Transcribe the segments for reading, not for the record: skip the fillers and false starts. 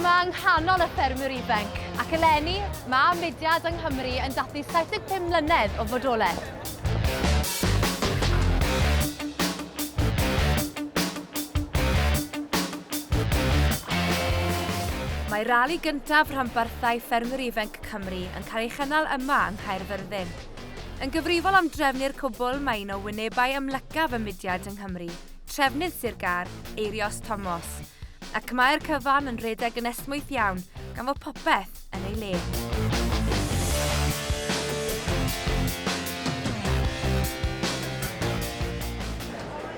yma yng nghanol y ffermwyr ifanc, ac eleni mae mudiad yng Nghymru yn dathlu 75 mlynedd o fodolaeth. Mae rali gyntaf rhanbarthau ffermwyr ifanc Cymru yn cael ei chynnal yma yng Nghaerfyrddin. Yn gyfrifol am drefnu'r cwbl mae un o wynebau ymlycaf y mudiad yng Nghymru, trefnydd Sir Gar, Eirios Thomas. Ac mae'r cyfan yn rhedeg yn esmwyth iawn, gan fod popeth yn ei le.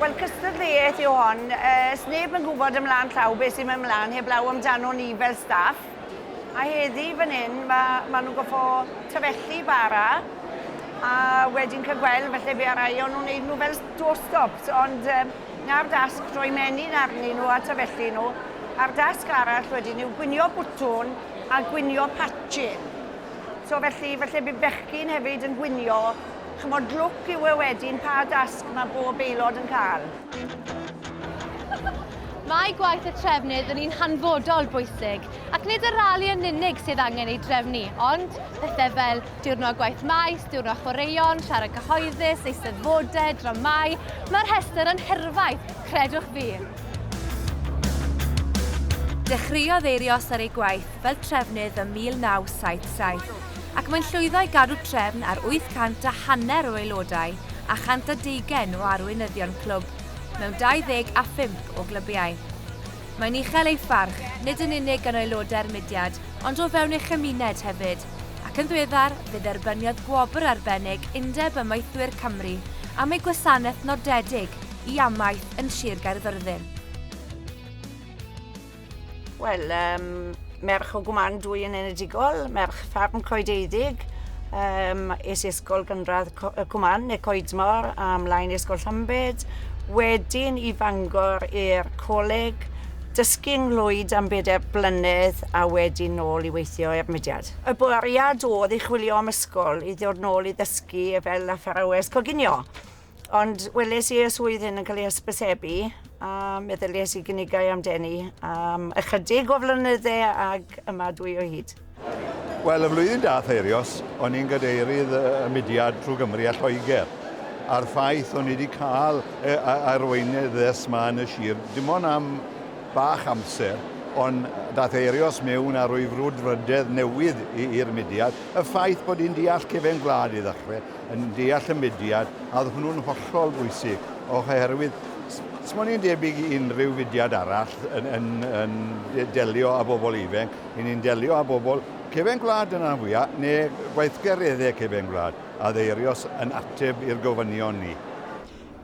Wel, cystadleuaeth yw hon. Sneb yn gwybod ymlaen llaw beth sy'n mynd ymlaen heb law amdano ni fel staff. A heddi fan hyn, mae nhw'n goffo tyfellu bara a wedyn cael gweld felly be rai o'n nhw'n neud nhw fel doorstops, ond na'r dasg droi menyn arnyn nhw a tyfellu nhw. A'r dasg arall wedyn yw gwynio bwtwn a gwynio patching. So felly bydd bechgyn hefyd yn gwynio. Chymod lwc yw e wedyn pa dasg mae bob aelod yn cael. Mae gwaith y trefnydd yn un hanfodol bwysig, ac nid y rali yn unig sydd angen ei drefnu, ond pethau fel diwrnod gwaith maes, diwrnod chwaraeon, siarad cyhoeddus, eisteddfodau, dramau, mae'r rhestr yn hirfaeth, credwch fi. Dechreuodd Eirios ar ei gwaith fel trefnydd ym 1977, ac mae'n llwyddo i gadw trefn ar 850 o aelodau a 120 o arweinyddion clwb, mewn 25 o glybiau. Mae'n uchel ei pharch, nid yn unig gan aelodau'r mudiad, ond o fewn ei chymuned hefyd, ac yn ddiweddar fydd erbyniodd gwobr arbennig undeb ymaethwyr Cymru am ei gwasanaeth nodedig i amaeth yn Sir Gaerfyrddin. Wel, merch o gwman dwy yn enedigol, merch ffarm coededig, es i ysgol gynradd Cwman neu Coedmor a mlaen i ysgol Llambed, wedyn i Fangor i'r coleg, dysgu'n Lwyd am 4 blynedd a wedyn nôl i weithio i'r mudiad. Y bwriad oedd i chwilio am ysgol i ddod nôl i ddysgu fel athrawes coginio. Ond weles i y swydd hyn yn cael ei hysbysebu a meddyliais i gynigau am denu am ychydig o flynyddau ag yma dwi o hyd. Wel, y flwyddyn dath Eirios, o'n i'n gadeirydd y mudiad trwy Gymru a Lloegr. A'r ffaith o'n i wedi cael arweinyddes yma yn y sir, dim ond am bach amser, ond dath Eirios mewn a rwy frwdfrydedd newydd i'r mudiad. Y ffaith bod hi'n deall cefen gwlad i ddechrau, yn deall y mudiad, a oedd hwnnw'n hollol bwysig, oherwydd smo ni'n debyg i unrhyw fudiad arall yn delio â bobl ifanc, ni'n delio â bobl cefen gwlad yna fwyaf, neu gweithgareddau cefen gwlad, a Eirios yn ateb i'r gofynion ni.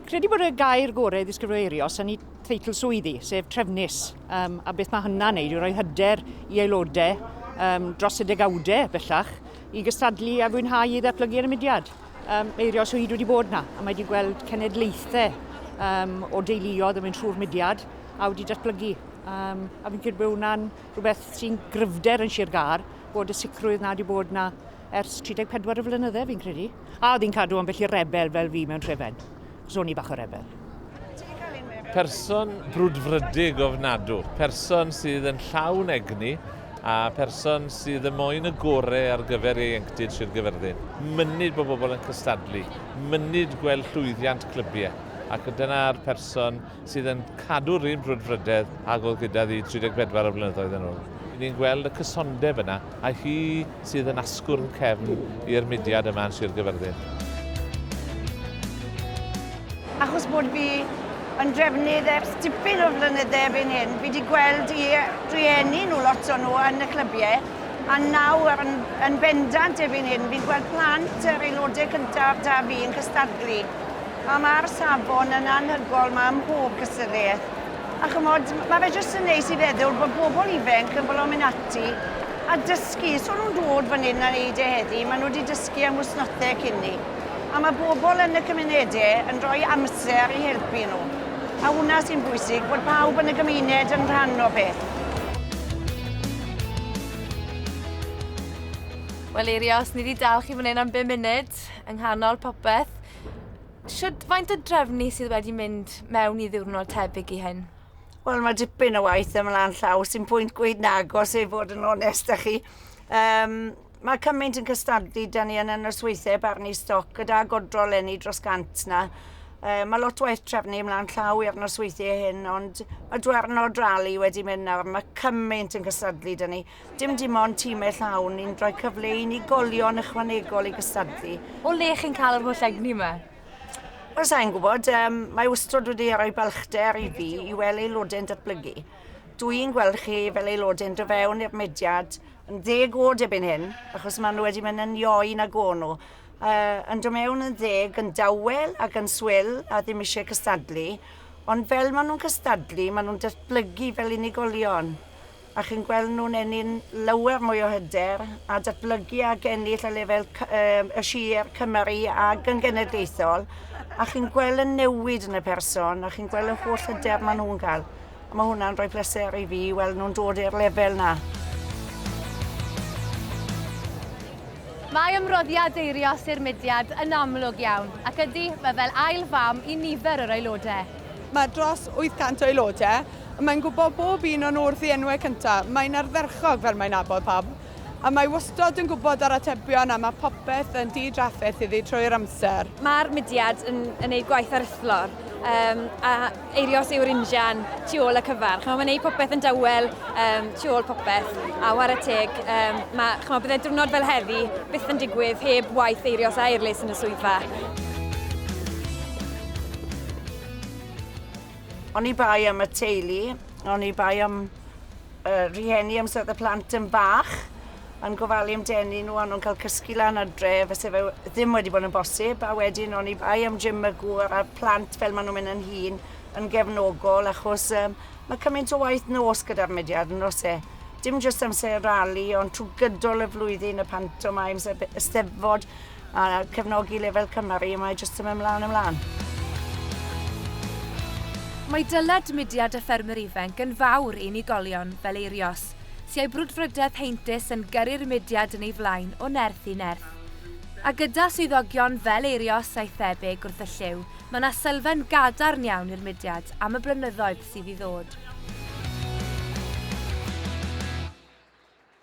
Credu bod y gair gorau ddisgrifio Eirios yn ei theitl swyddi, sef trefnus, a beth mae hynna'n neud yw rhoi hyder i aelodau dros y degawdau bellach i gystadlu a fwynhau i ddatblygu yn y mudiad. Eirios o hyd wedi bod yna, a mae wedi gweld cenedlaethau o deuluodd yn mynd trwy'r mudiad a wedi datblygu. A fi'n credu bod hwnna'n rhywbeth sy'n gryfder yn Sir Gar, bod y sicrwydd na wedi bod yna ers 34 o flynyddau fi'n credu. A oedd hi'n cadw ambell i rebel fel fi mewn trefen. Sôn i bach o rebel. Person brwdfrydig ofnadw, person sydd yn llawn egni a person sydd yn moyn y gorau ar gyfer ei ieuenctid Sir Gaerfyrddin. Mynyd bod bobl yn cystadlu, mynyd gweld llwyddiant clybiau. Ac dyna'r person sydd yn cadw'r un brwdfrydedd ag oedd gyda ddi 34 o flynyddoedd yn ôl. Ni'n gweld y cysondeb yna, a hi sydd yn asgwrn cefn i'r mudiad yma yn Sir Gaerfyrddin. Achos bod fi yn drefnydd ers dipyn o flynyddau erbyn hyn, fi wedi gweld i rieni nhw lot o nhw yn y clybiau, a nawr yn bendant erbyn hyn, fi'n gweld plant yr aelodau cyntaf da fi yn cystadlu. A mae'r safon yn anhygol yma ym mhob cystadleuaeth. A chymod, mae fe jyst yn neis i feddwl bod bobl ifanc yn fod o'n mynd ati a dysgu. So nhw'n dod fan hyn a neud e heddi, maen nhw wedi dysgu am wsnodau cyn ni. A mae bobl yn y cymunedau yn rhoi amser i helpu nhw. A hwnna sy'n bwysig, bod pawb yn y gymuned yn rhan o beth. Wel Eirios, ni wedi dal chi fan hyn am 5 munud yng nghanol popeth. Faint o drefnu sydd wedi mynd mewn i ddiwrnod tebyg i hyn? Wel, mae dipyn o waith ymlaen llaw sy'n pwynt gweud nagos i fod yn onest â chi. Mae cymaint yn cystadlu da ni yn y nosweithiau barnu stoc gyda godro lenni dros gant na. Mae lot o waith trefnu ymlaen llaw i'r nosweithiau hyn, ond mae dwernod Rali wedi mynd nawr. Mae cymaint yn cystadlu da ni. Dim ond tîmau llawn, ni'n rhoi cyfle i ni golion ychwanegol i gystadlu. O le chi'n cael yr holl egni yma? Wel, sa'n gwybod, mae wastod wedi rhoi balchder i fi i weld aelodau'n datblygu. Dwi'n gweld chi fel aelodau'n do fewn i'r mudiad yn 10 oed ebyn hyn, achos maen nhw wedi mynd yn ioen ag o'n nhw. Yn do mewn yn 10 yn dawel ac yn swyl a ddim eisiau cystadlu, ond fel maen nhw'n cystadlu, maen nhw'n datblygu fel unigolion. A chi'n gweld nhw'n ennill lawer mwy o hyder a datblygu ag ennill a lefel y Sir Cymru ag yn genedlaethol. A chi'n gweld y newid yn y person, a chi'n gweld y holl hyder maen nhw'n cael. A mae hwnna'n rhoi pleser i fi weld nhw'n dod i'r lefel na. Mae ymroddiad Eirios i'r mudiad yn amlwg iawn, ac ydy mae fel ail fam i nifer yr aelodau. Mae dros 800 o aelodau, a mae'n gwybod bob un o'n wrth i enwau cyntaf. Mae'n ardderchog fel mae'n nabod pawb, a mae wastod yn gwybod ar atebion a mae popeth yn di-draffaeth iddi trwy'r amser. Mae'r mudiad yn gwneud gwaith aruthlor, a Eirios yw'r injan tu ôl y cyfarch. Mae'n gwneud popeth yn dawel tu ôl popeth, a war y teg, byddai diwrnod fel heddi byth yn digwydd heb waith Eirios a Eirlis yn y swyddfa. O'n i bai am y teulu, o'n i bai am rhieni am sydd y plant yn bach, yn gofalu amdeni nhw, a nhw'n cael cysgu lan adre, fysa fe ddim wedi bod yn bosib, a wedyn o'n i bai am gym y gŵr a plant fel maen nhw'n mynd yn hun yn gefnogol, achos mae cymaint o waith nos gyda'r mudiad yn os e. Dim jyst amser Rali, ond trwy gydol y flwyddyn y pantomimes, y Steddfod a cefnogi lefel Cymru, mae jyst yn ymlaen. Mae dyled mudiad y ffermwyr ifanc yn fawr i unigolion fel Eirios, sy'n brwdfrydedd heintus yn gyrru'r mudiad yn ei flaen o nerth i nerth. A gyda swyddogion fel Eirios a'i thebyg wrth y lliw, mae yna sylfaen gadarn iawn i'r mudiad am y blynyddoedd sydd i ddod.